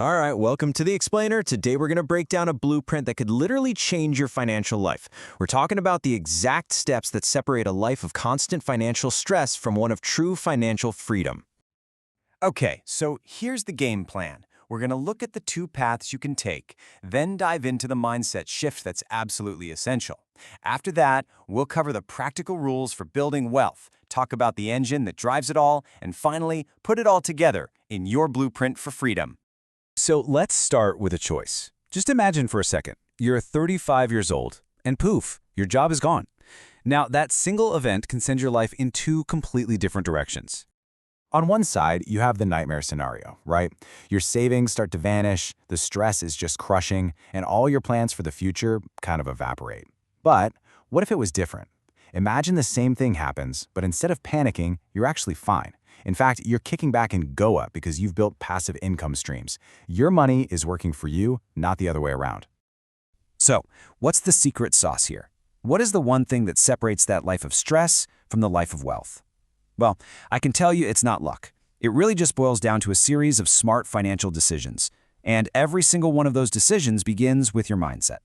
All right, welcome to The Explainer. Today we're going to break down a blueprint that could literally change your financial life. We're talking about the exact steps that separate a life of constant financial stress from one of true financial freedom. Okay, so here's the game plan. We're going to look at the two paths you can take, then dive into the mindset shift that's absolutely essential. After that, we'll cover the practical rules for building wealth, talk about the engine that drives it all, and finally, put it all together in your blueprint for freedom. So let's start with a choice. Just imagine for a second, you're 35 years old, and poof, your job is gone. Now, that single event can send your life in two completely different directions. On one side, you have the nightmare scenario, right? Your savings start to vanish, the stress is just crushing, and all your plans for the future kind of evaporate. But what if it was different? Imagine the same thing happens, but instead of panicking, you're actually fine. In fact, you're kicking back in Goa because you've built passive income streams. Your money is working for you, not the other way around. So, what's the secret sauce here? What is the one thing that separates that life of stress from the life of wealth? Well, I can tell you it's not luck. It really just boils down to a series of smart financial decisions. And every single one of those decisions begins with your mindset.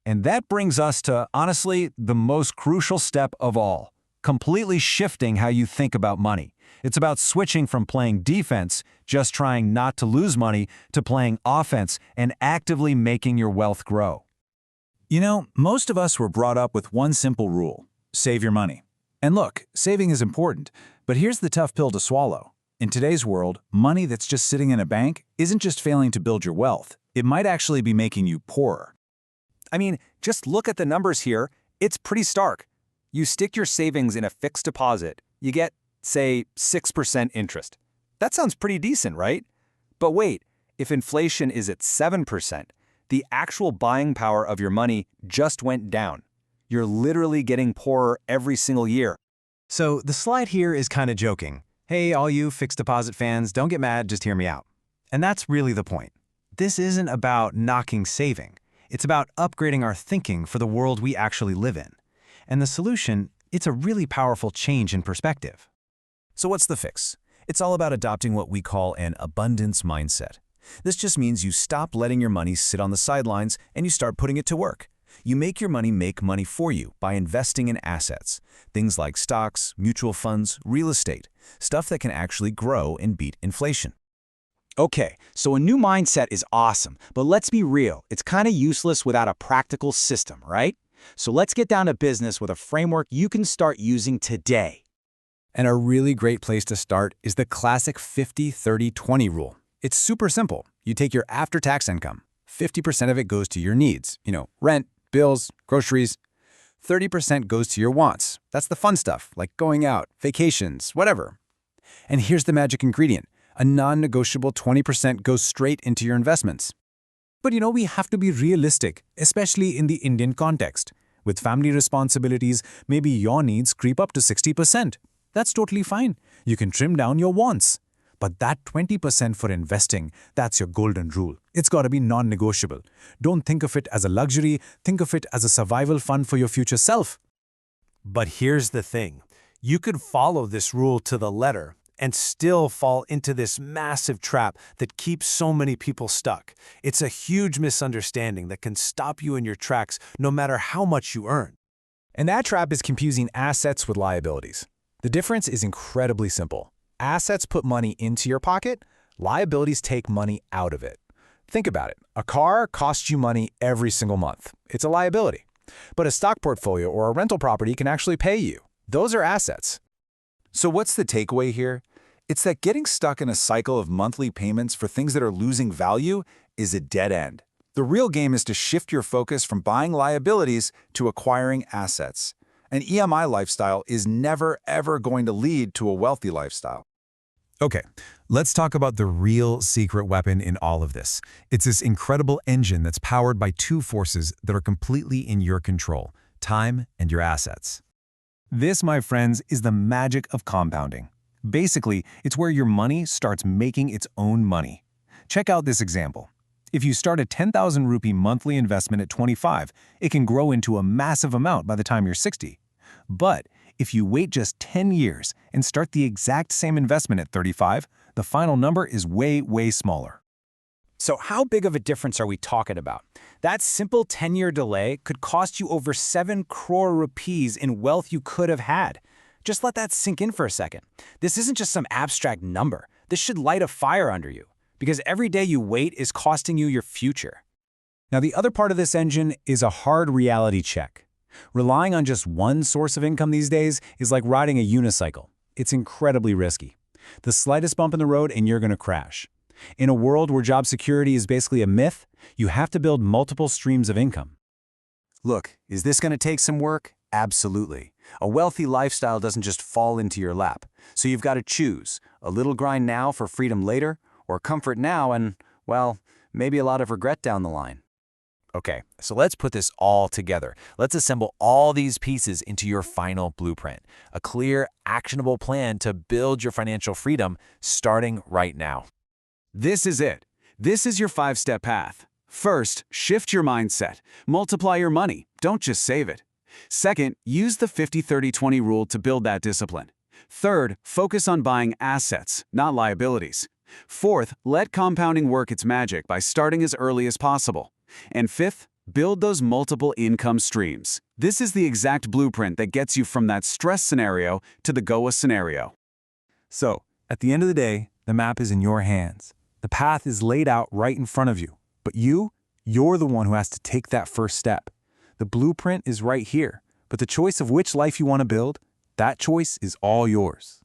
And that brings us to, honestly, the most crucial step of all, completely shifting how you think about money. It's about switching from playing defense, just trying not to lose money, to playing offense and actively making your wealth grow. You know, most of us were brought up with one simple rule: save your money. And look, saving is important, but here's the tough pill to swallow. In today's world, money that's just sitting in a bank isn't just failing to build your wealth. It might actually be making you poorer. I mean, just look at the numbers here. It's pretty stark. You stick your savings in a fixed deposit, you get, say, 6% interest. That sounds pretty decent, right? But wait, if inflation is at 7%, the actual buying power of your money just went down. You're literally getting poorer every single year. So the slide here is kind of joking. Hey, all you fixed deposit fans, don't get mad, just hear me out. And that's really the point. This isn't about knocking saving. It's about upgrading our thinking for the world we actually live in. And the solution, it's a really powerful change in perspective. So what's the fix? It's all about adopting what we call an abundance mindset. This just means you stop letting your money sit on the sidelines and you start putting it to work. You make your money make money for you by investing in assets. Things like stocks, mutual funds, real estate, stuff that can actually grow and beat inflation. Okay, so a new mindset is awesome, but let's be real, it's kind of useless without a practical system, right? So let's get down to business with a framework you can start using today. And a really great place to start is the classic 50-30-20 rule. It's super simple. You take your after-tax income. 50% of it goes to your needs, rent, bills, groceries. 30% goes to your wants. That's the fun stuff, like going out, vacations, whatever. And here's the magic ingredient. A non-negotiable 20% goes straight into your investments. But we have to be realistic, especially in the Indian context. With family responsibilities, maybe your needs creep up to 60%. That's totally fine. You can trim down your wants. But that 20% for investing, that's your golden rule. It's got to be non-negotiable. Don't think of it as a luxury, think of it as a survival fund for your future self. But here's the thing. You could follow this rule to the letter and still fall into this massive trap that keeps so many people stuck. It's a huge misunderstanding that can stop you in your tracks no matter how much you earn. And that trap is confusing assets with liabilities. The difference is incredibly simple. Assets put money into your pocket, liabilities take money out of it. Think about it. A car costs you money every single month. It's a liability. But a stock portfolio or a rental property can actually pay you. Those are assets. So what's the takeaway here? It's that getting stuck in a cycle of monthly payments for things that are losing value is a dead end. The real game is to shift your focus from buying liabilities to acquiring assets. An EMI lifestyle is never, ever going to lead to a wealthy lifestyle. Okay, let's talk about the real secret weapon in all of this. It's this incredible engine that's powered by two forces that are completely in your control: time and your assets. This, my friends, is the magic of compounding. Basically, it's where your money starts making its own money. Check out this example. If you start a 10,000 rupee monthly investment at 25, it can grow into a massive amount by the time you're 60. But if you wait just 10 years and start the exact same investment at 35, the final number is way, way smaller. So how big of a difference are we talking about? That simple 10-year delay could cost you over 7 crore rupees in wealth you could have had. Just let that sink in for a second. This isn't just some abstract number. This should light a fire under you, because every day you wait is costing you your future. Now, the other part of this engine is a hard reality check. Relying on just one source of income these days is like riding a unicycle. It's incredibly risky. The slightest bump in the road and you're going to crash. In a world where job security is basically a myth, you have to build multiple streams of income. Look, is this going to take some work? Absolutely. A wealthy lifestyle doesn't just fall into your lap. So you've got to choose a little grind now for freedom later, or comfort now and, well, maybe a lot of regret down the line. Okay, so let's put this all together. Let's assemble all these pieces into your final blueprint, a clear, actionable plan to build your financial freedom starting right now. This is it. This is your 5-step path. First, shift your mindset. Multiply your money. Don't just save it. Second, use the 50-30-20 rule to build that discipline. Third, focus on buying assets, not liabilities. Fourth, let compounding work its magic by starting as early as possible. And fifth, build those multiple income streams. This is the exact blueprint that gets you from that stress scenario to the Goa scenario. So, at the end of the day, the map is in your hands. The path is laid out right in front of you. But you're the one who has to take that first step. The blueprint is right here, but the choice of which life you want to build, that choice is all yours.